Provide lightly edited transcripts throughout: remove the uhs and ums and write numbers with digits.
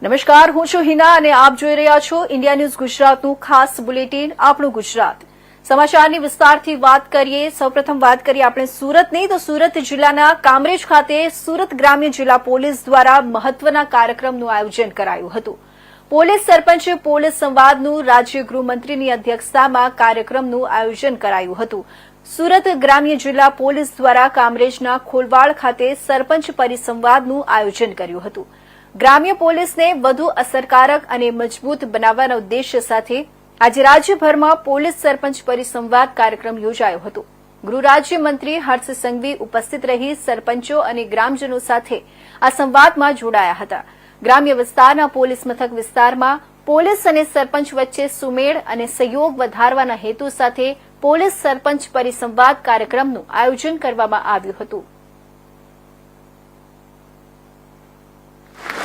નમસ્કાર, હું છું હિના અને આપ જોઈ રહ્યા છો ઇન્ડિયા ન્યૂઝ ગુજરાતનું ખાસ બુલેટિન આપણું ગુજરાત. સમાચારની વિસ્તારથી વાત કરીએ. સૌપ્રથમ વાત કરીએ આપણે સુરતની, તો સુરત જિલ્લાના કામરેજ ખાતે સુરત ગ્રામ્ય જિલ્લા પોલીસ દ્વારા મહત્વના કાર્યક્રમનું આયોજન કરાયું હતું. પોલીસ સરપંચ પોલીસ સંવાદનું રાજ્ય ગૃહમંત્રીની અધ્યક્ષતામાં કાર્યક્રમનું આયોજન કરાયું હતું. સુરત ગ્રામ્ય જિલ્લા પોલીસ દ્વારા કામરેજના ખોલવાડ ખાતે સરપંચ પરિસંવાદનું આયોજન કર્યું હતું. ગ્રામ્ય પોલીસને વધુ અસરકારક અને મજબૂત બનાવવાના ઉદ્દેશ્ય સાથે આજે રાજ્યભરમાં પોલીસ સરપંચ પરિસંવાદ કાર્યક્રમ યોજાયો હતો. ગૃહ રાજ્યમંત્રી હર્ષ સંઘવી ઉપસ્થિત રહી સરપંચો અને ગ્રામજનો સાથે આ સંવાદમાં જોડાયા હતા. ગ્રામ્ય વિસ્તારના પોલીસ મથક વિસ્તારમાં પોલીસ અને સરપંચ વચ્ચે સુમેળ અને સહયોગ વધારવાના હેતુ સાથે પોલીસ સરપંચ પરિસંવાદ કાર્યક્રમનું આયોજન કરવામાં આવ્યું હતું.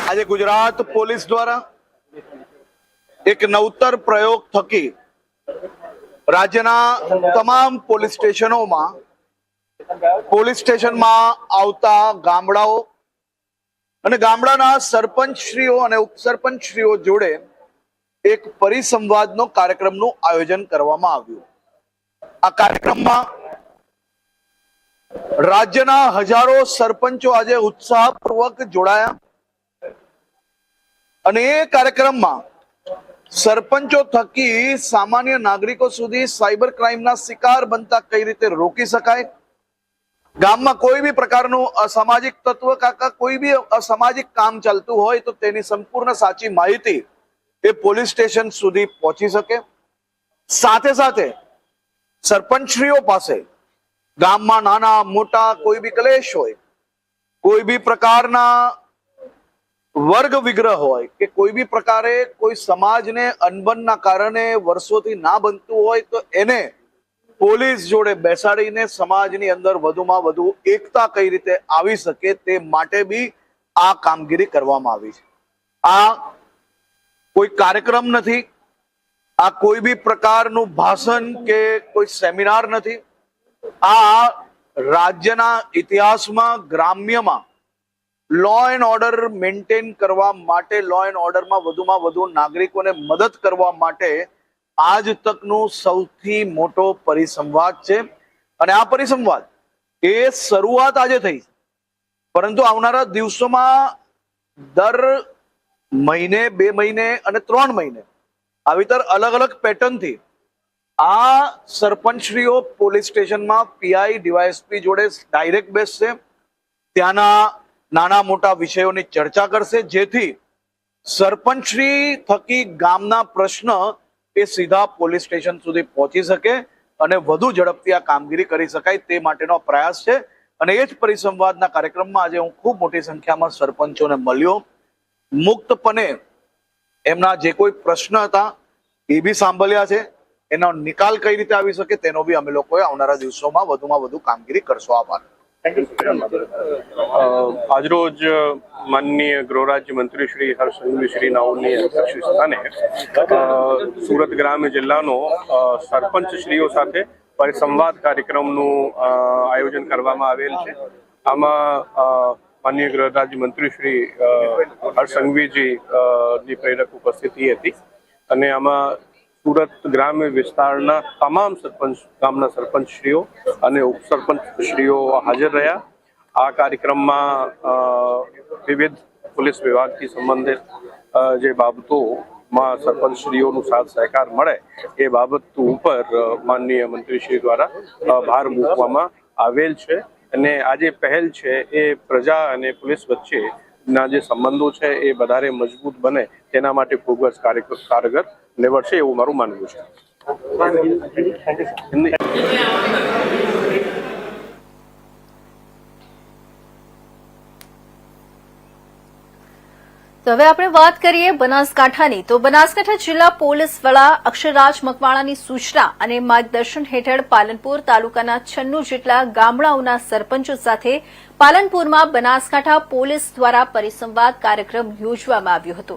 આજે ગુજરાત પોલીસ દ્વારા એક નવતર પ્રયોગ થકી રાજ્યના તમામ પોલીસ સ્ટેશનમાં આવતા ગામડાઓ અને ગામડાના સરપંચશ્રીઓ અને ઉપસરપંચશ્રીઓ જોડે એક પરિસંવાદનો કાર્યક્રમનું આયોજન કરવામાં આવ્યું. આ કાર્યક્રમમાં રાજ્યના હજારો સરપંચો આજે ઉત્સાહપૂર્વક જોડાયા અને એ કાર્યક્રમમાં સરપંચો થકી સામાન્ય નાગરિકો સુધી સાયબર ક્રાઇમના શિકાર બનતા કઈ રીતે રોકી શકાય, ગામમાં કોઈ બી પ્રકારનું અસામાજિક તત્વ કાકા કોઈ બી અસામાજિક કામ ચાલતું હોય તો તેની સંપૂર્ણ સાચી માહિતી એ પોલીસ સ્ટેશન સુધી પહોંચી શકે. સાથે સાથે સરપંચશ્રીઓ પાસે ગામમાં નાના મોટા કોઈ બી ક્લેશ હોય, કોઈ બી પ્રકારના વર્ગ વિગ્રહ હોય કે કોઈ બી પ્રકારે કોઈ સમાજને અનબનના કારણે વર્ષોથી ના બનતું હોય તો એને પોલીસ જોડે બેસાડીને સમાજની અંદર વધુમાં વધુ એકતા કઈ રીતે આવી શકે તે માટે બી આ કામગીરી કરવામાં આવી છે. આ કોઈ કાર્યક્રમ નથી, આ કોઈ બી પ્રકારનું ભાષણ કે કોઈ સેમિનાર નથી. આ રાજ્યના ઇતિહાસમાં ગ્રામ્યમાં લો એન્ડ ઓર્ડર મેન્ટેન કરવા માટે, લો એન્ડ ઓર્ડરમાં વધુમાં વધુ નાગરિકોને મદદ કરવા માટે આજ તકનું સૌથી મોટો પરિસંવાદ છે. અને આ પરિસંવાદ એ શરૂઆત આજે થઈ, પરંતુ આવનારા દિવસોમાં દર મહિને, 2 મહિને અને 3 મહિને આવી તર અલગ અલગ પેટર્નથી આ સરપંચશ્રીઓ પોલીસ સ્ટેશનમાં પીઆઈ ડીવાયએસપી જોડે ડાયરેક્ટ બેસશે, ત્યાંના નાના મોટા વિષયોની ચર્ચા કરશે, જેથી સરપંચશ્રી થકી ગામના પ્રશ્ન એ સીધા પોલીસ સ્ટેશન સુધી પહોંચી શકે અને વધુ ઝડપથી આ કામગીરી કરી શકાય તે માટેનો પ્રયાસ છે. અને એ જ પરિસંવાદના કાર્યક્રમમાં આજે હું ખૂબ મોટી સંખ્યામાં સરપંચોને મળ્યો. મુક્તપણે એમના જે કોઈ પ્રશ્ન હતા એ બી સાંભળ્યા છે. એનો નિકાલ કઈ રીતે આવી શકે તેનો બી અમે લોકોએ આવનારા દિવસોમાં વધુમાં વધુ કામગીરી કરશો. આભાર. આજરોજ માનનીય ગૃહ રાજ્ય મંત્રી શ્રી હર્ષ સંઘવી શ્રીનાઓની અધ્યક્ષસ્થાને સુરત ગ્રામ્ય જિલ્લાનો સરપંચશ્રીઓ સાથે પરિસંવાદ કાર્યક્રમનું આયોજન કરવામાં આવેલ છે. આમાં માનનીય ગૃહ રાજ્ય મંત્રી શ્રી હર્ષ સંઘવીજી ની પ્રેરક ઉપસ્થિતિ હતી અને આમાં સુરત ગ્રામ્ય વિસ્તારના તમામ ગામના સરપંચશ્રીઓ અને ઉપસરપંચશ્રીઓ હાજર રહ્યા. આ કાર્યક્રમમાં વિવિધ પોલીસ વિભાગથી સંબંધિત જે બાબતોમાં સરપંચશ્રીઓનું સાથ સહકાર મળે એ બાબત ઉપર માનનીય મંત્રીશ્રી દ્વારા ભાર મૂકવામાં આવેલ છે. અને આ જે પહેલ છે એ પ્રજા અને પોલીસ વચ્ચેના જે સંબંધો છે એ વધારે મજબૂત બને તેના માટે ખૂબ જ કારગર નીવડશે એવું મારું માનવું છે. તો હવે આપણે વાત કરીએ બનાસકાંઠાની. તો બનાસકાંઠા જિલ્લા પોલીસ વડા અક્ષરરાજ મકવાણાની સૂચના અને માર્ગદર્શન હેઠળ પાલનપુર તાલુકાના 96 જેટલા ગામડાઓના સરપંચો સાથે પાલનપુરમાં બનાસકાંઠા પોલીસ દ્વારા પરિસંવાદ કાર્યક્રમ યોજવામાં આવ્યો હતો.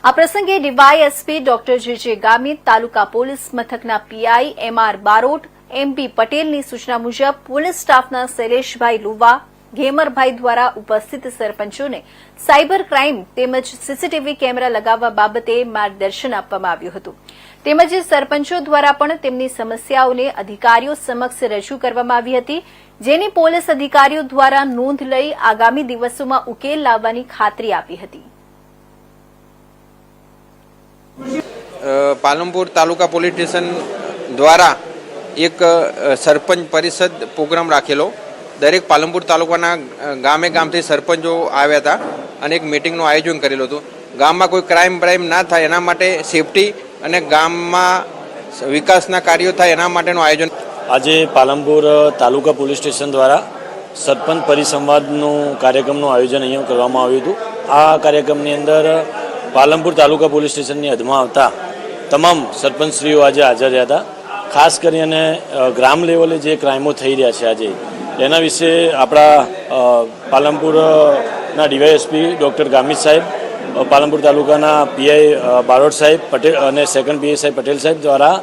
આ પ્રસંગે ડીવાયએસપી ડોક્ટર જે ગામિત, તાલુકા પોલીસ મથકના પીઆઈ MR બારોટ, MP પટેલની સૂચના મુજબ પોલીસ સ્ટાફના શૈલેષભાઈ લુવા, ઘેમરભાઈ દ્વારા ઉપસ્થિત સરપંચોને સાયબર ક્રાઇમ તેમજ સીસીટીવી કેમેરા લગાવવા બાબતે માર્ગદર્શન આપવામાં આવ્યું હતું તેમજ સરપંચો દ્વારા પણ તેમની સમસ્યાઓને અધિકારીઓ સમક્ષ રજૂ કરવામાં આવી હતી, જેની પોલીસ અધિકારીઓ દ્વારા નોંધ લઈ આગામી દિવસોમાં ઉકેલ લાવવાની ખાતરી આપી હતી. પાલનપુર તાલુકા પોલીસ સ્ટેશન દ્વારા એક સરપંચ પરિષદ પ્રોગ્રામ રાખેલો. દરેક પાલનપુર તાલુકાના ગામે ગામથી સરપંચો આવ્યા હતા અને એક મિટિંગનું આયોજન કરેલું હતું. ગામમાં કોઈ ક્રાઇમ ના થાય એના માટે સેફટી અને ગામમાં વિકાસના કાર્યો થાય એના માટેનું આયોજન. આજે પાલનપુર તાલુકા પોલીસ સ્ટેશન દ્વારા સરપંચ પરિસંવાદનું કાર્યક્રમનું આયોજન અહીંયા કરવામાં આવ્યું હતું. આ કાર્યક્રમની અંદર પાલનપુર તાલુકા પોલીસ સ્ટેશનની હદમાં આવતા તમામ સરપંચશ્રીઓ આજે હાજર રહ્યા હતા. ખાસ કરીને ગ્રામ લેવલે જે ક્રાઇમો થઈ રહ્યા છે આજે એના વિશે આપણા પાલનપુરના ડીવાયએસપી ડૉક્ટર ગામિત સાહેબ, પાલનપુર તાલુકાના પીઆઈ બારોટ સાહેબ પટેલ અને સેકન્ડ પીઆઈ સાહેબ પટેલ સાહેબ દ્વારા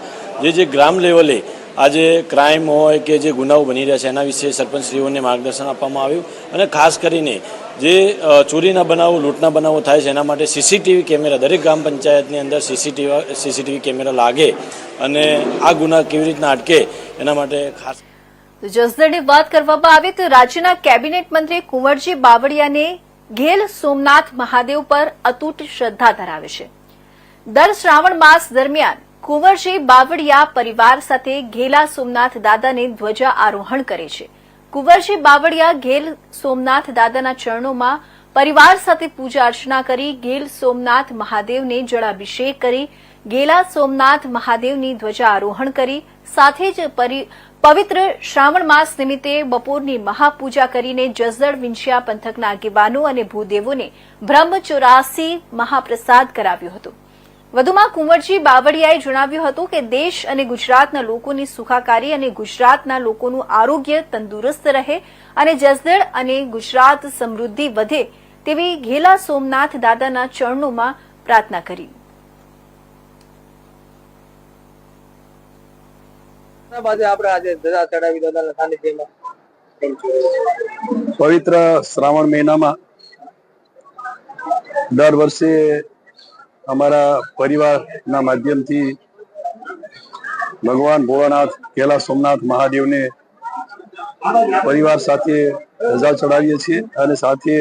જે ગ્રામ લેવલે આજે ક્રાઇમ હોય કે જે ગુનાઓ બની રહ્યા છે એના વિશે સરપંચશ્રીઓને માર્ગદર્શન આપવામાં આવ્યું અને ખાસ કરીને જે ચોરીના બનાવો, લૂંટના બનાવો થાય છે એના માટે સીસીટીવી કેમેરા દરેક ગ્રામ પંચાયતની અંદર સીસીટીવી કેમેરા લાગે અને આ ગુના કેવી રીતના અટકે એના માટે ખાસ. જસદણની વાત કરવામાં આવે તો રાજ્યના કેબિનેટ મંત્રી કુંવરજી બાવળિયાને ઘેલ સોમનાથ મહાદેવ પર અતૂટ શ્રદ્ધા ધરાવે છે. દર શ્રાવણ માસ દરમિયાન કુંવરજી બાવળિયા પરિવાર સાથે ઘેલા સોમનાથ દાદાને ધ્વજા આરોહણ કરે છે. કુંવરજી બાવળિયા ઘેલ સોમનાથ દાદાના ચરણોમાં પરિવાર સાથે પૂજા અર્ચના કરી ઘેલ સોમનાથ મહાદેવને જળાભિષેક કરી ઘેલા સોમનાથ મહાદેવની ધ્વજા આરોહણ કરી સાથે જ પવિત્ર શ્રાવણ માસ નિમિત્તે બપોરની મહાપૂજા કરીને જસદણ વિંછિયા પંથકના આગેવાનો અને ભૂદેવોને બ્રહ્મ 84 મહાપ્રસાદ કરાવ્યો હતો. વધુમાં કુંવરજી બાવળિયાએ જણાવ્યું હતું કે દેશ અને ગુજરાતના લોકોની સુખાકારી અને ગુજરાતના લોકોનું આરોગ્ય તંદુરસ્ત રહે અને જસદણ અને ગુજરાત સમૃદ્ધિ વધે તેવી ઘેલા સોમનાથ દાદાના ચરણોમાં પ્રાર્થના કરી. પવિત્ર શ્રાવણ મહિનામાં દર વર્ષે અમારા પરિવારના માધ્યમથી ભગવાન ભોળાનાથ ઘેલા સોમનાથ મહાદેવને પરિવાર સાથે ધજા ચડાવીએ છીએ અને સાથે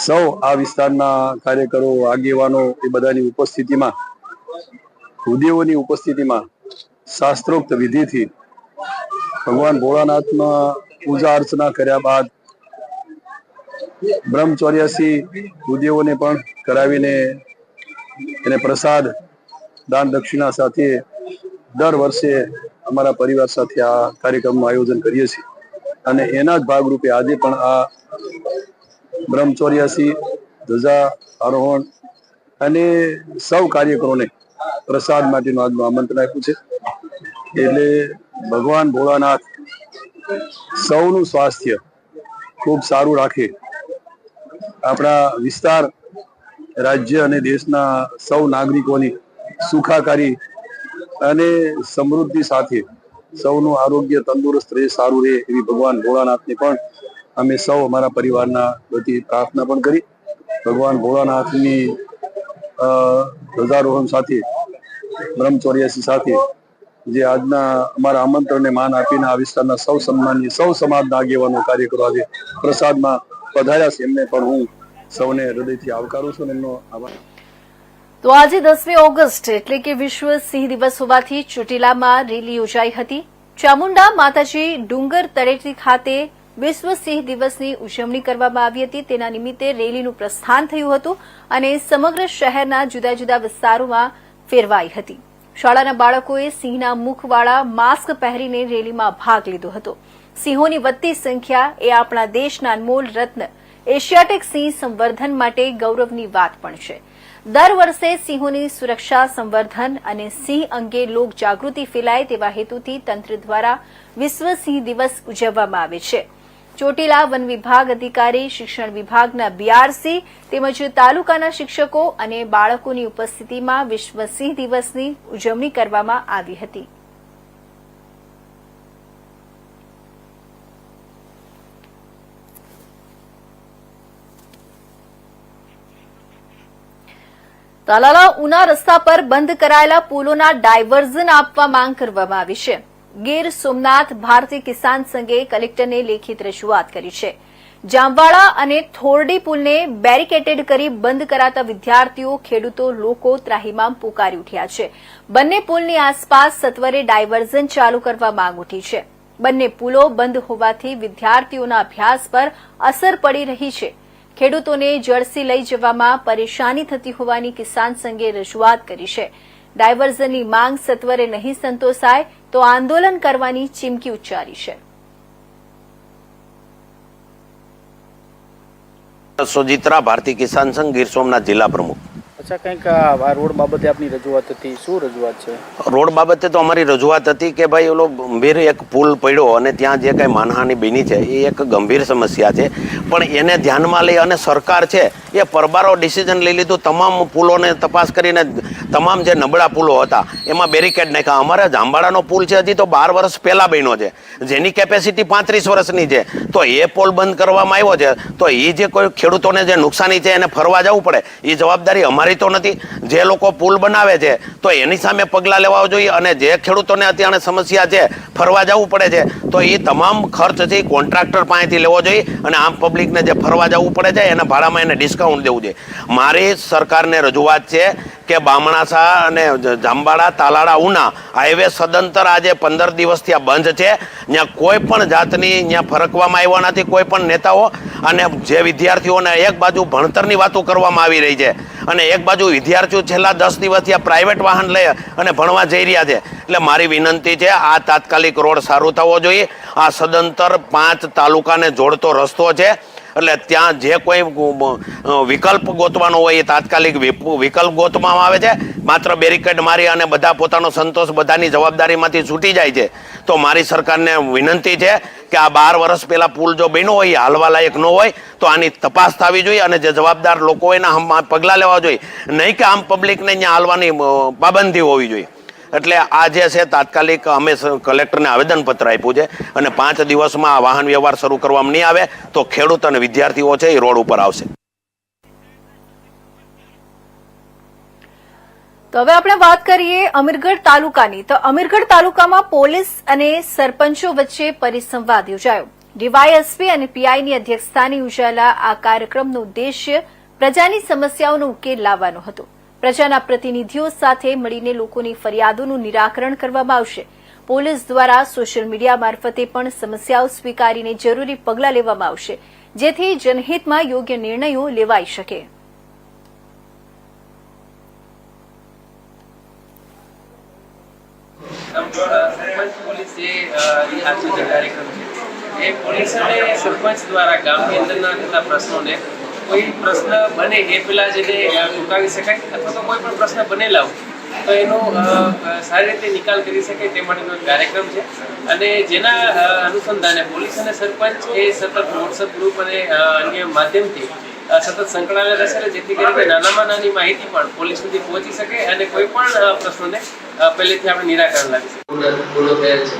સૌ આ વિસ્તારના કાર્યકરો, આગેવાનો એ બધાની ઉપસ્થિતિમાં, ભૂદેવોની ઉપસ્થિતિમાં શાસ્ત્રોક્ત વિધિથી ભગવાન ભોળાનાથમાં પૂજા અર્ચના કર્યા બાદ બ્રહ્મ 84 ભૂદેવોને પણ કરાવીને એને પ્રસાદ દાન દક્ષિણા સાથે દર વર્ષે અમારા પરિવાર સાથે આ કાર્યક્રમનું આયોજન કરીએ છીએ અને એના જ ભાગરૂપે આજે પણ આ બ્રહ્મ 84 ધજા આરોહણ અને સૌ કાર્યકરોને પ્રસાદ માટેનું આજનું આમંત્રણ આપ્યું છે. એટલે ભગવાન ભોળાનાથ સૌનું સ્વાસ્થ્ય ખૂબ સારું રાખે, આપણા વિસ્તાર, રાજ્ય અને દેશના સૌ નાગરિકોની સુખાકારી અને સમૃદ્ધિ સાથે સૌનું આરોગ્ય તંદુરસ્ત રહે, સારું રહે એવી ભગવાન ભોળાનાથને પણ અમે સૌ અમારા પરિવારના વતી પ્રાર્થના પણ કરી. ભગવાન ભોળાનાથની ધ્વજારોહણ સાથે બ્રહ્મ 84 સાથે જે આજના અમારા આમંત્રણને માન આપીને આ વિસ્તારના સૌ સન્માનીય સૌ સમાજના આગેવાનો, કાર્યકરો આજે પ્રસાદમાં પધાર્યા છે એમને પણ હું સૌને હૃદયથી આવકારું છું અને એમનો આભાર. તો આજે 10મી ઓગસ્ટ એટલે કે વિશ્વ સિંહ દિવસ હોવાથી ચોટીલામાં રેલી યોજાઈ હતી. ચામુંડા માતાજી ડુંગર તળેટી ખાતે વિશ્વ સિંહ દિવસની ઉજવણી કરવામાં આવી હતી. તેના નિમિત્તે રેલીનું પ્રસ્થાન થયું હતું અને સમગ્ર શહેરના જુદા જુદા વિસ્તારોમાં ફેરવાઈ હતી. શાળાના બાળકોએ સિંહના મુખવાળા માસ્ક પહેરીને રેલીમાં ભાગ લીધો હતો. સિંહોની વધતી સંખ્યા એ આપણા દેશના અનમોલ રત્ન એશિયાટિક સિંહ સંવર્ધન માટે ગૌરવની વાત પણ છે. દર વર્ષે સિંહોની સુરક્ષા, સંવર્ધન અને સિંહ અંગે લોક જાગૃતિ ફેલાય તેવા હેતુથી તંત્ર દ્વારા વિશ્વ સિંહ દિવસ ઉજવવામાં આવે છે. ચોટીલા વન વિભાગ અધિકારી, શિક્ષણ વિભાગના બીઆરસી તેમજ તાલુકાના શિક્ષકો અને બાળકોની ઉપસ્થિતિમાં વિશ્વ સિંહ દિવસની ઉજવણી કરવામાં આવી હતી. તાલાલા ઉના રસ્તા પર બંધ કરાયેલા પુલોના ડાયવર્ઝન આપવા માંગ કરવામાં આવી છે. ગીર સોમનાથ ભારતીય કિસાન સંઘે કલેક્ટરને લેખિત રજૂઆત કરી છે. જામવાડા અને થોરડી પુલને બેરિકેટેડ કરી બંધ કરાતા વિદ્યાર્થીઓ, ખેડૂતો, લોકો ત્રાહિમામ પોકારી ઉઠ્યા છે. બંને પુલની આસપાસ સત્વરે ડાયવર્ઝન ચાલુ કરવા માંગ ઉઠી છે. બંને પુલો બંધ હોવાથી વિદ્યાર્થીઓના અભ્યાસ પર અસર પડી રહી છે. ખેડૂતોને જળસી લઈ જવામાં પરેશાની થતી હોવાની કિસાન સંઘે રજૂઆત કરી છે. ડાયવર્ઝનની માંગ સત્વરે નહીં સંતોષાય તો આંદોલન કરવાની ચીમકી ઉચ્ચારી છે. સોજિત્રા, ભારતીય કિસાન સંઘ, ગીર સોમનાથ જિલ્લા પ્રમુખ. અચ્છા, કંઈક આ રોડ બાબતે આપની રજૂઆત હતી, શું રજૂઆત છે? રોડ બાબતે તો અમારી રજૂઆત હતી કે ભાઈ ઓલો ગંભીર એક પુલ પડ્યો અને ત્યાં જે કંઈ માનહાનિ બની છે એ એક ગંભીર સમસ્યા છે, પણ એને ધ્યાનમાં લઈ અને સરકાર છે એ પરબારો ડિસિઝન લઈ લીધું. તમામ પુલોને તપાસ કરીને તમામ જે નબળા પુલો હતા એમાં બેરિકેડ નાખ્યા. અમારા જામવાડાનો પુલ છે હજી તો 12 વર્ષ પહેલા બન્યો છે, જેની કેપેસિટી 35 વર્ષની છે, તો એ પુલ બંધ કરવામાં આવ્યો છે. તો એ જે કોઈ ખેડૂતોને જે નુકસાની છે એને ફરવા જવું પડે એ જવાબદારી અમારી તો નથી. જે લોકો પુલ બનાવે છે તો એની સામે પગલાં લેવા જોઈએ, અને જે ખેડૂતોને અત્યારે સમસ્યા છે ફરવા જવું પડે છે તો એ તમામ ખર્ચ છે એ કોન્ટ્રાક્ટર પાસેથી લેવો જોઈએ, અને આમ પબ્લિકને જે ફરવા જવું પડે છે એના ભાડામાં એને ડિસ્કાઉન્ટ દેવું જોઈએ. મારી સરકારને રજૂઆત છે કે બામણાસા અને જામવાડા, તાલાળા, ઉના હાઈવે સદંતર આજે 15 દિવસથી આ બંધ છે. ત્યાં કોઈ પણ જાતની ત્યાં ફરકવામાં આવ્યા નથી કોઈ પણ નેતાઓ, અને જે વિદ્યાર્થીઓને એક બાજુ ભણતરની વાતો કરવામાં આવી રહી છે અને એક બાજુ વિદ્યાર્થીઓ છેલ્લા 10 દિવસથી આ પ્રાઇવેટ વાહન લઈ અને ભણવા જઈ રહ્યા છે. એટલે મારી વિનંતી છે, આ તાત્કાલિક રોડ સારું થવો જોઈએ. આ સદંતર 5 તાલુકાને જોડતો રસ્તો છે, એટલે ત્યાં જે કોઈ વિકલ્પ ગોતવાનો હોય એ તાત્કાલિક વિકલ્પ ગોતવામાં આવે છે. માત્ર બેરિકેડ મારી અને બધા પોતાનો સંતોષ બધાની જવાબદારીમાંથી છૂટી જાય છે. તો મારી સરકારને વિનંતી છે કે આ 12 વર્ષ પહેલા પુલ જો બન્યો હોય એ હાલવા લાયક ન હોય તો આની તપાસ થવી જોઈએ, અને જે જવાબદાર લોકો હોય એના પગલાં લેવા જોઈએ, નહીં કે આમ પબ્લિકને અહીંયા હાલવાની પાબંદી હોવી જોઈએ. એટલે આ જે છે તાત્કાલિક અમે કલેક્ટરને આવેદનપત્ર આપ્યું છે, અને 5 દિવસમાં આ વાહન વ્યવહાર શરૂ કરવામાં નહીં આવે તો ખેડૂત અને વિદ્યાર્થીઓ છે એ રોડ ઉપર આવશે. તો હવે આપણે વાત કરીએ અમીરગઢ તાલુકાની. તો અમીરગઢ તાલુકામાં પોલીસ અને સરપંચો વચ્ચે પરિસંવાદ યોજાયો. ડીવાયએસપી અને પીઆઈની અધ્યક્ષતાની યોજાયેલા આ કાર્યક્રમનો ઉદ્દેશ્ય પ્રજાની સમસ્યાઓનો ઉકેલ લાવવાનો હતો. પ્રજાના પ્રતિનિધિઓ સાથે મળીને લોકોની ફરિયાદોનું નિરાકરણ કરવામાં આવશે. પોલીસ દ્વારા સોશિયલ મીડિયા મારફતે પણ સમસ્યાઓ સ્વીકારીને જરૂરી પગલાં લેવામાં આવશે, જેથી જનહિતમાં યોગ્ય નિર્ણયો લેવાઈ શકે. પોલીસ આજનો કાર્યક્રમ છે એ પોલીસ અને સરપંચ દ્વારા ગામની અંદરના થતા પ્રશ્નોને કોઈ પ્રશ્ન બને એ પહેલા જેને ચૂકાવી શકાય, અથવા તો કોઈ પણ પ્રશ્ન બનેલા હોય તો એનો સારી રીતે નિકાલ કરી શકે તે માટેનો કાર્યક્રમ છે. અને જેના અનુસંધાને પોલીસ અને સરપંચ એ સતત વોટ્સઅપ ગ્રુપ અને અન્ય માધ્યમથી સતત સંકળાયેલા રહેશે, જેથી કરીને નાનામાં નાની માહિતી પણ પોલીસ સુધી પહોંચી શકે અને કોઈ પણ પ્રશ્નોને પહેલેથી આપણે નિરાકરણ લાવી શકીએ. ગુનો થયેલ છે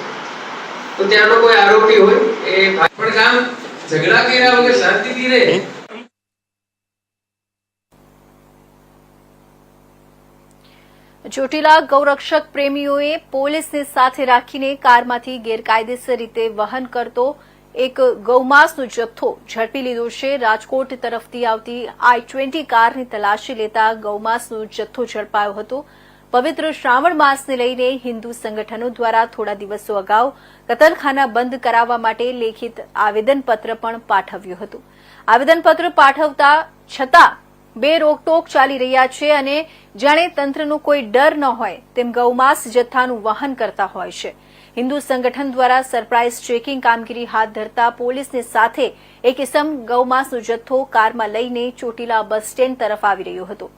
તો ત્યાંનો કોઈ આરોપી હોય એ પણ કામ ઝઘડા કર્યા વગર શાંતિથી રહે. ચોટીલા ગૌરક્ષક પ્રેમીઓએ પોલીસને સાથે રાખીને કારમાંથી ગેરકાયદેસર રીતે વહન કરતો એક ગૌમાંસનો જથ્થો ઝડપી લીધો છે. રાજકોટ તરફથી આવતી I-20 કારની તલાશી લેતા ગૌમાંસનો જથ્થો ઝડપાયો હતો. પવિત્ર શ્રાવણ માસને લઈને હિન્દુ સંગઠનો દ્વારા થોડા દિવસો અગાઉ કતલખાના બંધ કરાવવા માટે લેખિત આવેદનપત્ર પણ પાઠવ્યું હતું. આવેદનપત્ર પાઠવતા છતાં બે રોકટોક ચાલી રહ્યા છે, અને જાણે તંત્રનો કોઈ ડર ન હોય તેમ ગૌમાંસ જથ્થાનું વહન કરતા હોય છે. હિન્દુ સંગઠન દ્વારા સરપ્રાઇઝ ચેકિંગ કામગીરી હાથ ધરતા પોલીસની સાથે એક ઇસમ ગૌમાંસનો જથ્થો કારમાં લઈને ચોટીલા બસ સ્ટેન્ડ તરફ આવી રહ્યો હતો.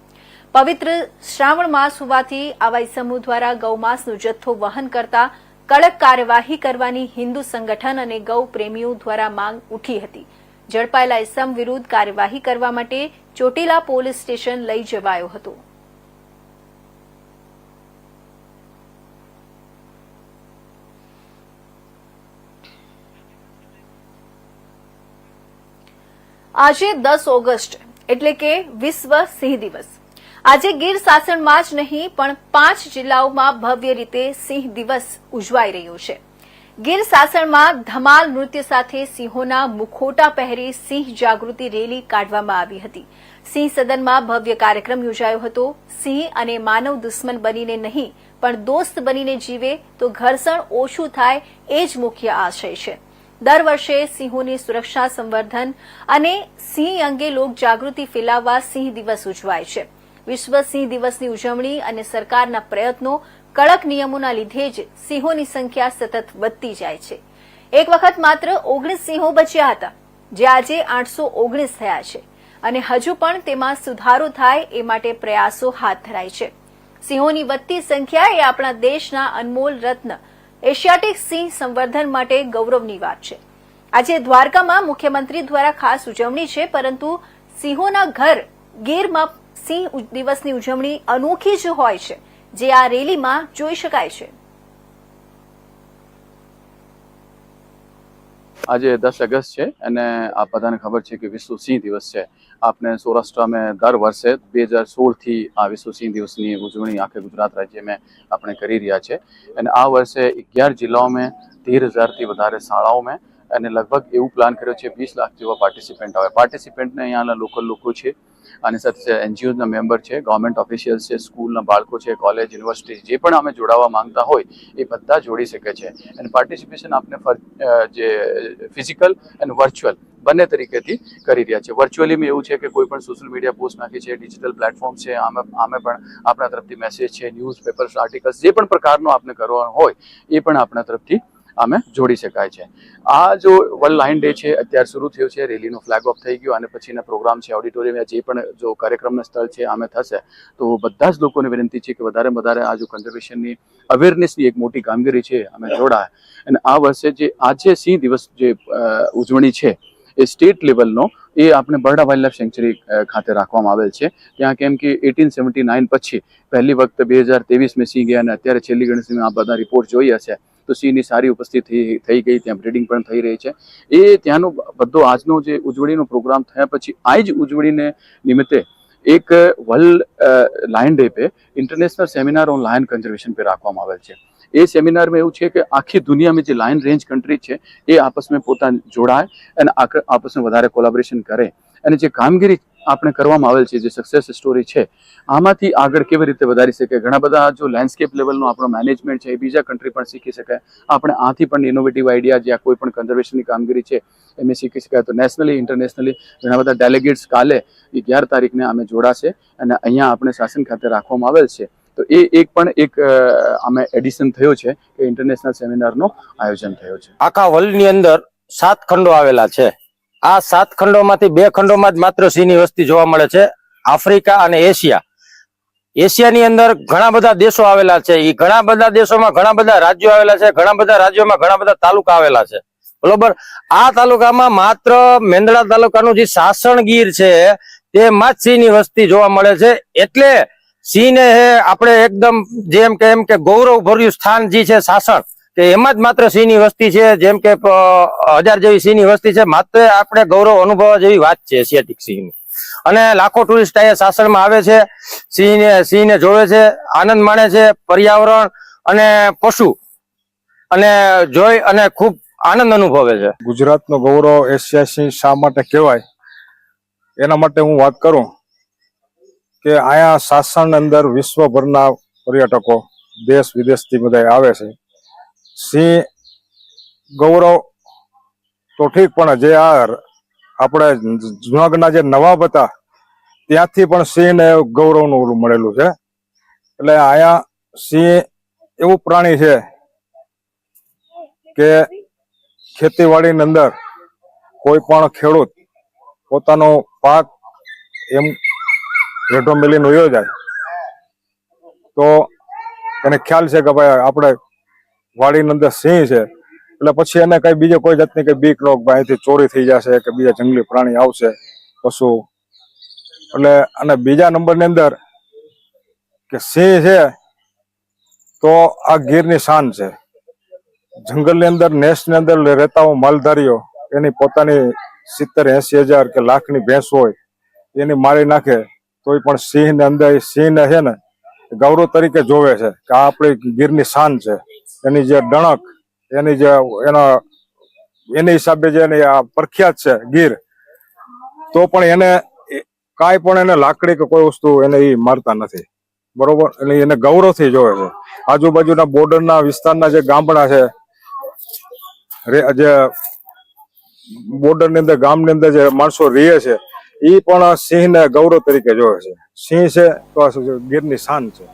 પવિત્ર શ્રાવણ માસ હોવાથી આવા ઇસમો દ્વારા ગૌમાંસનો જથ્થો વહન કરતા કડક કાર્યવાહી કરવાની હિન્દુ સંગઠન અને ગૌ પ્રેમીઓ દ્વારા માંગ ઉઠી હતી. ઝડપાયેલા ઇસમ વિરુદ્ધ કાર્યવાહી કરવા માટે ચોટીલા પોલીસ સ્ટેશન લઈ જવાયો હતો. આજે 10 ઓગસ્ટ એટલે કે વિશ્વ સિંહ દિવસ. આજે ગીર શાસનમાં જ નહીં પણ 5 જિલ્લાઓમાં ભવ્ય રીતે સિંહ દિવસ ઉજવાઈ રહ્યો છે. ગીર શાસનમાં ધમાલ નૃત્ય સાથે સિંહોના મુખોટા પહેરી સિંહ જાગૃતિ રેલી કાઢવામાં આવી હતી. સિંહ સદનમાં ભવ્ય કાર્યક્રમ યોજાયો હતો. સિંહ અને માનવ દુશ્મન બનીને નહીં પણ દોસ્ત બનીને જીવે તો ઘર્ષણ ઓછું થાય એ જ મુખ્ય આશય છે. દર વર્ષે સિંહોની સુરક્ષા સંવર્ધન અને સિંહ અંગે લોક જાગૃતિ ફેલાવવા સિંહ દિવસ ઉજવાય છે. વિશ્વ સિંહ દિવસની ઉજવણી અને સરકારના પ્રયત્નો, કડક નિયમોના લીધે જ સિંહોની સંખ્યા સતત વધતી જાય છે. એક વખત માત્ર 19 સિંહો બચ્યા હતા, જે આજે 819 થયા છે અને હજુ પણ તેમાં સુધારો થાય એ માટે પ્રયાસો હાથ ધરાય છે. સિંહોની વધતી સંખ્યા એ આપણા દેશના અનમોલ રત્ન એશિયાટિક સિંહ સંવર્ધન માટે ગૌરવની વાત છે. આજે દ્વારકામાં મુખ્યમંત્રી દ્વારા ખાસ ઉજવણી છે, પરંતુ સિંહોના ઘર ગીરમાં સિંહ દિવસની ઉજવણી અનોખી જ હોય છે, જે આ રેલીમાં જોઈ શકાય છે. આજે 10 અગસ્ટ છે અને આપ બધાને ખબર છે કે વિશ્વ સિંહ દિવસ છે. આપણે સૌરાષ્ટ્રમાં દર વર્ષે 2016 થી આ વિશ્વ સિંહ દિવસની ઉજવણી આખે ગુજરાત રાજ્યમાં આપણે કરી રહ્યા છે અને આ વર્ષે 11 જિલ્લાઓમાં 13,000 થી વધારે શાળાઓમાં અને લગભગ એવું પ્લાન કર્યો છે 20 લાખ જેવા પાર્ટિસિપન્ટ આવે. પાર્ટિસિપન્ટને અહીંયાના લોકલ લોકો છે, આની સાથે એનજીઓના મેમ્બર છે, ગવર્મેન્ટ ઓફિશિયલ્સ છે, સ્કૂલના બાળકો છે, કોલેજ, યુનિવર્સિટી જે પણ અમે જોડાવા માંગતા હોય એ બધા જોડી શકે છે. અને પાર્ટિસિપેશન આપણે જે ફિઝિકલ અને વર્ચ્યુઅલ બંને તરીકેથી કરી રહ્યા છે. વર્ચ્યુઅલીમાં એવું છે કે કોઈ પણ સોશિયલ મીડિયા પોસ્ટ નાખી છે, ડિજિટલ પ્લેટફોર્મ છે, આમે પણ આપણા તરફથી મેસેજ છે, ન્યૂઝપેપર્સ, આર્ટિકલ્સ જે પણ પ્રકારનો આપણે કરવાનો હોય એ પણ આપણા તરફથી અમે જોડી શકાય છે. આ જો વર્લ્ડ લાયન ડે છે અત્યારે શરૂ થયો છે, રેલીનો ફ્લેગ ઓફ થઈ ગયો અને પછીના પ્રોગ્રામ છે, ઓડિટોરિયમ જે પણ જો કાર્યક્રમના સ્થળ છે આમે થશે, તો બધા જ લોકોને વિનંતી છે કે વધારે વધારે આ જો કન્ઝર્વેશનની અવેરનેસની એક મોટી કામગીરી છે અમે જોડાય. અને આ વર્ષે જે આજે સિંહ દિવસ જે ઉજવણી છે એ સ્ટેટ લેવલનો એ આપણે બરડા વાઇલ્ડ લાઇફ સેન્ચુરી ખાતે રાખવામાં આવેલ છે. ત્યાં કેમ કે 1879 પછી પહેલી વખત 2023 સિંહ ગયા અને અત્યારે છેલ્લી ગણતરીમાં આ બધા રિપોર્ટ જોઈ હશે તો સિંહની સારી ઉપસ્થિતિ થઈ ગઈ, ત્યાં બ્રીડિંગ પણ થઈ રહી છે. એ ત્યાંનો બધો આજનો જે ઉજવણીનો પ્રોગ્રામ થયા પછી આ જ ઉજવણીને નિમિત્તે એક વર્લ્ડ લાયન ડે पे international seminar on lion conservation पे રાખવામાં આવેલ છે. એ સેમિનારમાં એવું છે કે આખી દુનિયામાં જે લાયન રેન્જ કન્ટ્રી છે એ આપસમાં પોતાને જોડાય અને આપસમાં વધારે કોલેબોરેશન કરે અને જે કામગીરી આપણે કરવામાં આવેલ છે, જે સક્સેસ સ્ટોરી છે, આમાંથી આગળ કેવી રીતે વધારી શકે. ઘણા બધા જો લેન્ડસ્કેપ લેવલનો આપણો મેનેજમેન્ટ છે એ બીજા કન્ટ્રી પણ શીખી શકાય. આપણે આથી પણ ઇનોવેટિવ આઈડિયા જે કોઈ પણ કન્ઝર્વેશનની કામગીરી છે એમ શીખી શકાય. તો નેશનલી ઇન્ટરનેશનલી ઘણા બધા ડેલિગેટ્સ કાલે 11 તારીખને અમે જોડાશે અને અહીંયા આપણે શાસન ખાતે રાખવામાં આવેલ છે. તો એ એક અમે એડિશન થયો છે કે ઇન્ટરનેશનલ સેમિનારનો આયોજન થયો છે. આખા વર્લ્ડની અંદર 7 ખંડો આવેલા છે. આ 7 ખંડોમાંથી 2 ખંડોમાં જ માત્ર સિંહની વસ્તી જોવા મળે છે, આફ્રિકા અને એશિયા. એશિયાની અંદર ઘણા બધા દેશો આવેલા છે. એ ઘણા બધા દેશોમાં ઘણા બધા રાજ્યો આવેલા છે. ઘણા બધા રાજ્યોમાં ઘણા બધા તાલુકા આવેલા છે. બરોબર. આ તાલુકામાં માત્ર મેંદડા તાલુકાનું જે સાસણગીર છે તેમાં જ સિંહની વસ્તી જોવા મળે છે. એટલે સિંહને આપણે એકદમ જેમ કે ગૌરવ ભર્યું સ્થાન જે છે સાસણ, કે એમાં જ માત્ર સિંહની વસ્તી છે. જેમ કે 1000 જેવી સિંહની વસ્તી છે. માત્ર આપણે ગૌરવ અનુભવવા જેવી વાત છે એશિયાટિક સિંહની. અને લાખો ટુરિસ્ટ અહીંયા સાસણમાં આવે છે, સિંહને જોવે છે, આનંદ માણે છે, પર્યાવરણ અને પશુ અને જોઈ અને ખૂબ આનંદ અનુભવે છે. ગુજરાતનો ગૌરવ એશિયા સિંહ શા માટે કહેવાય એના માટે હું વાત કરું કે અહીંયા સાસણ અંદર વિશ્વભરના પર્યટકો દેશ વિદેશથી બધા આવે છે. સિંહ ગૌરવ તો ઠીક, પણ જે આપણે જુનાગઢના જે નવાબ હતા ત્યાંથી પણ સિંહને ગૌરવનું મળેલું છે. એટલે અહીંયા સિંહ એવું પ્રાણી છે કે ખેતીવાડીની અંદર કોઈ પણ ખેડૂત પોતાનો પાક એમ રેઢો મેલીને વયો જાય તો એને ખ્યાલ છે કે ભાઈ આપણે વાડીની અંદર સિંહ છે, એટલે પછી એને કઈ બીજે કોઈ જાતની કઈ બીક ન, અહીંથી ચોરી થઈ જશે કે બીજા જંગલી પ્રાણી આવશે, પશુ. એટલે અને બીજા નંબરની અંદર કે સિંહ છે તો આ ગીરની શાન છે. જંગલની અંદર નેસની અંદર રહેતા માલધારીઓ એની પોતાની 70-80 હજાર કે લાખની ભેંસ હોય એની મારી નાખે તોય પણ સિંહને અંદર સિંહને છે ને ગૌરવ તરીકે જોવે છે કે આ આપણી ગીરની શાન છે. એની જે ડણક, એની જે એની હિસાબે જે એની આ પ્રખ્યાત છે ગીર, તો પણ એને કાંઈ પણ એને લાકડી કે કોઈ વસ્તુ એને એ મારતા નથી. બરોબર, એટલે એને ગૌરવથી જોવે છે. આજુબાજુના બોર્ડરના વિસ્તારના જે ગામડા છે, જે બોર્ડરની અંદર ગામની અંદર જે માણસો રહે છે, એ પણ સિંહને ગૌરવ તરીકે જોવે છે. સિંહ છે તો આ ગીરની શાન છે.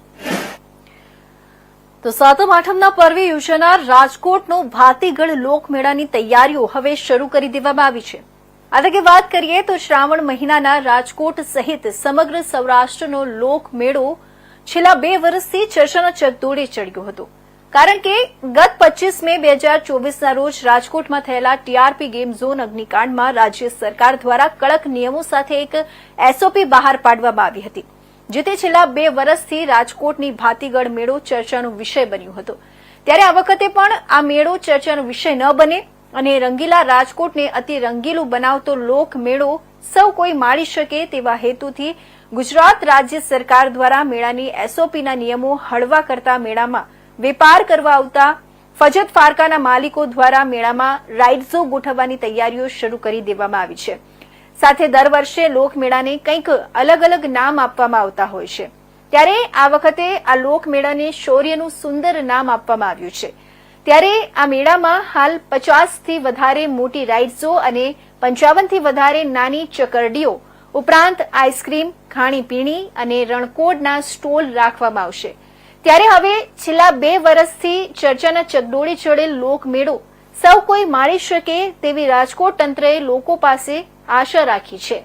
તો સાતમ આઠમના પર્વે યોજાનાર રાજકોટનો ભાતીગઢ લોકમેળાની તૈયારીઓ હવે શરૂ કરી દેવામાં આવી છે. આ તકે વાત કરીએ તો શ્રાવણ મહિનાના રાજકોટ સહિત સમગ્ર સૌરાષ્ટ્રનો લોકમેળો છેલ્લા 2 વર્ષથી ચર્ચાના ચકદોડે ચડ્યો હતો. કારણ કે ગત 25 મે 2024ના રોજ રાજકોટમાં થયેલા ટીઆરપી ગેમ ઝોન અગ્નિકાંડમાં રાજ્ય સરકાર દ્વારા કડક નિયમો સાથે એક એસઓપી બહાર પાડવામાં આવી હતી, જેથી છેલ્લા 2 વર્ષથી રાજકોટની ભાતીગઢ મેળો ચર્ચાનો વિષય બન્યો હતો. ત્યારે આ વખતે પણ આ મેળો ચર્ચાનો વિષય ન બને અને રંગીલા રાજકોટને અતિ રંગીલું બનાવતો લોકમેળો સૌ કોઈ માણી શકે તેવા હેતુથી ગુજરાત રાજ્ય સરકાર દ્વારા મેળાની એસઓપીના નિયમો હળવા કરતા મેળામાં વેપાર કરવા આવતા ફજત ફારકાના માલિકો દ્વારા મેળામાં રાઇડ ઝો ગોઠવવાની તૈયારીઓ શરૂ કરી દેવામાં આવી છે. સાથે દર વર્ષે લોકમેળાને કંઈક અલગ અલગ નામ આપવામાં આવતા હોય છે. ત્યારે આ વખતે આ લોકમેળાને શૌર્યનું સુંદર નામ આપવામાં આવ્યું છે. ત્યારે આ મેળામાં હાલ 50થી વધારે મોટી રાઇડ ઝો અને 55થી વધારે નાની ચકરડીઓ ઉપરાંત આઈસ્ક્રીમ, ખાણીપીણી અને રણકોડના સ્ટોલ રાખવામાં આવશે. ત્યારે હવે છેલ્લા 2 વર્ષથી ચર્ચાના ચકડોળે ચડેલ લોકમેળો સૌ કોઈ માણી શકે તેવી રાજકોટ તંત્રએ લોકો પાસે આશા રાખી છે.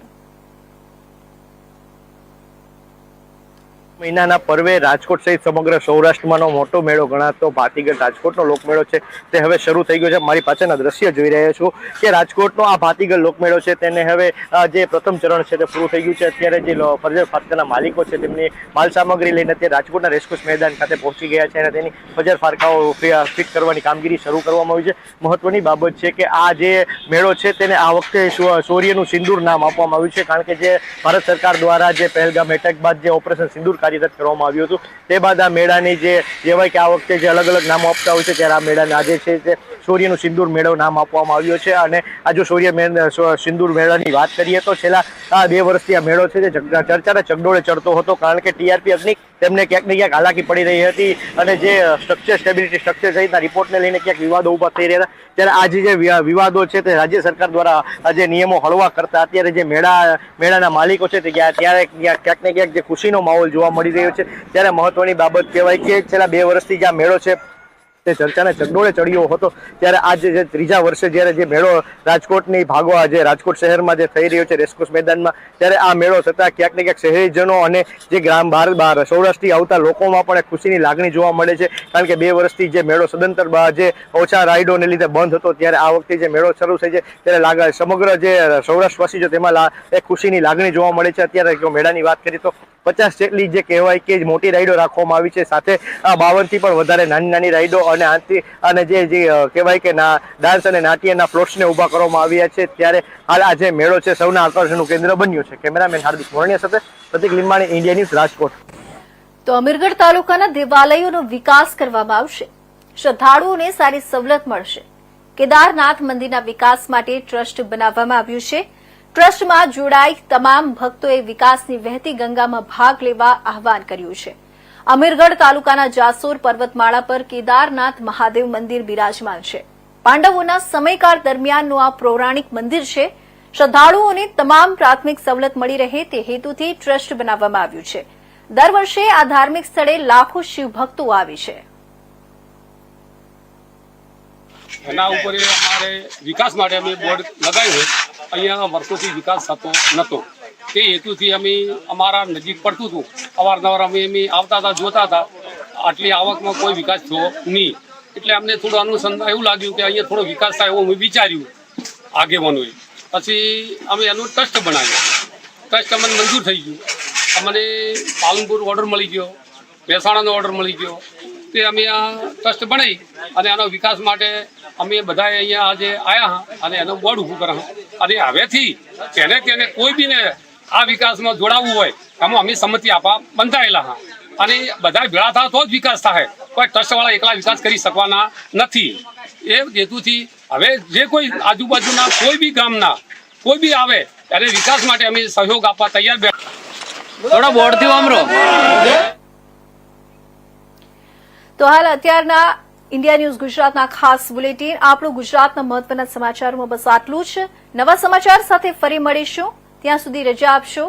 મહિનાના પર્વે રાજકોટ સહિત સમગ્ર સૌરાષ્ટ્રમાંનો મોટો મેળો ગણાતો ભાતીગઢ રાજકોટનો લોકમેળો છે તે હવે શરૂ થઈ ગયો છે. મારી પાછળના દ્રશ્ય જોઈ રહ્યા છો કે રાજકોટનો આ ભાતીગઢ લોકમેળો છે તેને હવે જે પ્રથમ ચરણ છે તે પૂરું થઈ ગયું છે. અત્યારે જે ફરજત ફારકાના માલિકો છે તેમની માલ સામગ્રી લઈને અત્યારે રાજકોટના રેસકોર્સ મેદાન ખાતે પહોંચી ગયા છે અને તેની ફજર ફારકાઓ ફિટ કરવાની કામગીરી શરૂ કરવામાં આવી છે. મહત્વની બાબત છે કે આ જે મેળો છે તેને આ વખતે શૌર્યનું સિંદૂર નામ આપવામાં આવ્યું છે, કારણ કે જે ભારત સરકાર દ્વારા જે પહેલગામ એટેક બાદ જે ઓપરેશન સિંદૂર કાર્યરત કરવામાં આવ્યું હતું તે બાદ આ મેળાની જે કહેવાય કે આ વખતે જે અલગ અલગ નામો આપતા હોય છે, ત્યારે આ મેળાને આજે છે તે શૌર્યનું સિંદૂર મેળો નામ આપવામાં આવ્યો છે. અને આ જો શૌર્ય સિંદૂર મેળાની વાત કરીએ તો છેલ્લા 2 વર્ષથી આ મેળો છે તે ચર્ચાના ચકડોળે ચડતો હતો, કારણ કે ટીઆરપી અગ્નિ તેમને ક્યાંક ને ક્યાંક હાલાકી પડી રહી હતી અને જે સ્ટેબિલિટી સ્ટ્રક્ચર સહિતના રિપોર્ટને લઈને ક્યાંક વિવાદો ઉભા થઈ રહ્યા હતા. ત્યારે આજે જે વિવાદો છે તે રાજ્ય સરકાર દ્વારા જે નિયમો હળવા કરતા અત્યારે જે મેળાના માલિકો છે તે ત્યારે ક્યાંક ને ક્યાંક જે ખુશીનો માહોલ જોવા મળી રહ્યો છે. ત્યારે મહત્વની બાબત કહેવાય કે છેલ્લા 2 વર્ષથી જે આ મેળો છે તે ચર્ચાને ચકડોળે ચડ્યો હતો, ત્યારે આજે જે 3જા વર્ષે જ્યારે જે મેળો રાજકોટની ભાગવા જે રાજકોટ શહેરમાં જે થઈ રહ્યો છે રેસકોર્સ મેદાનમાં, ત્યારે આ મેળો થતાં ક્યાંક ને ક્યાંક શહેરીજનો અને જે ગ્રામ બહાર સૌરાષ્ટ્રથી આવતા લોકોમાં પણ એક ખુશીની લાગણી જોવા મળે છે. કારણ કે 2 વર્ષથી જે મેળો સદંતર જે ઓછા રાઇડોને લીધે બંધ હતો, ત્યારે આ વખતે જે મેળો શરૂ થઈ છે ત્યારે સમગ્ર જે સૌરાષ્ટ્રવાસી છે તેમાં એક ખુશીની લાગણી જોવા મળે છે. અત્યારે જો મેળાની વાત કરીએ તો 50 જેટલી જે કહેવાય કે મોટી રાઇડો રાખવામાં આવી છે, સાથે 52થી પણ વધારે નાની રાઇડો અને જે કહેવાય કે ડાન્સ અને નાટ્યના ફ્લોટ્સને ઊભા કરવામાં આવ્યા છે. ત્યારે હાલ આ જે મેળો છે સૌના આકર્ષણનું કેન્દ્ર બન્યું છે. કેમેરામેન હાર્દિક મોરણિયા સાથે પ્રતિક લીંબાણી, ઇન્ડિયા ન્યૂઝ, રાજકોટ. તો અમીરગઢ તાલુકાના દેવાલયોનો વિકાસ કરવામાં આવશે, શ્રદ્ધાળુઓને સારી સવલત મળશે. કેદારનાથ મંદિરના વિકાસ માટે ટ્રસ્ટ બનાવવામાં આવ્યું છે. ટ્રસ્ટમાં જોડાઈ તમામ ભક્તોએ વિકાસની વહેતી ગંગામાં ભાગ લેવા આહવાન કર્યું છે. અમીરગઢ તાલુકાના જાસોર પર્વતમાળા પર કેદારનાથ મહાદેવ મંદિર બિરાજમાન છે. પાંડવોના સમયકાળ દરમિયાનનું આ પૌરાણિક મંદિર છે. શ્રદ્ધાળુઓને તમામ પ્રાથમિક સવલત મળી રહે તે હેતુથી ટ્રસ્ટ બનાવવામાં આવ્યું છે. દર વર્ષે આ ધાર્મિક સ્થળે લાખો શિવભક્તો આવે છે. એના ઉપર અમારે વિકાસ માટે અમે બોર્ડ લગાવ્યું. અહીંયા વર્ષોથી વિકાસ થતો નહોતો, તે હેતુથી અમે અમારા નજીક પડતું હતું. અવારનવાર અમે આવતા હતા, જોતા હતા, આટલી આવકમાં કોઈ વિકાસ થયો નહીં. એટલે અમને થોડું અનુસંધાન એવું લાગ્યું કે અહીંયા થોડો વિકાસ થાય એવું અમે વિચાર્યું આગેવાનોએ. પછી અમે એનું ટ્રસ્ટ બનાવ્યો. ટ્રસ્ટ અમને મંજૂર થઈ ગયું. અમને પાલનપુર ઓર્ડર મળી ગયો, મહેસાણાનો ઓર્ડર મળી ગયો. તે અમે આ ટ્રસ્ટ બનાવી અને આનો વિકાસ માટે અમે બધાએ અહીંયા આજે આવ્યા અને એનું બોર્ડ ઊભું કર્યા. અને હવેથી તેને કોઈ બીને આ વિકાસમાં જોડાવવું હોય આમાં અમે સંમતિ આપવા બંધાયેલા હા અને બધા ભેળા થાય તો જ વિકાસ થાય. કોઈ ટ્રસ્ટવાળા એકલા વિકાસ કરી શકવાના નથી. એ હેતુથી હવે જે કોઈ આજુબાજુના કોઈ બી ગામના કોઈ બી આવે ત્યારે વિકાસ માટે અમે સહયોગ આપવા તૈયાર થોડા બોર્ડથી વામરો. તો હાલ અત્યારના ઇન્ડિયા ન્યૂઝ ગુજરાતના ખાસ બુલેટિન આપણું ગુજરાતના મહત્વના સમાચારોમાં બસ આટલું જ. નવા સમાચાર સાથે ફરી મળીશું. ત્યાં સુધી રજા આપશો.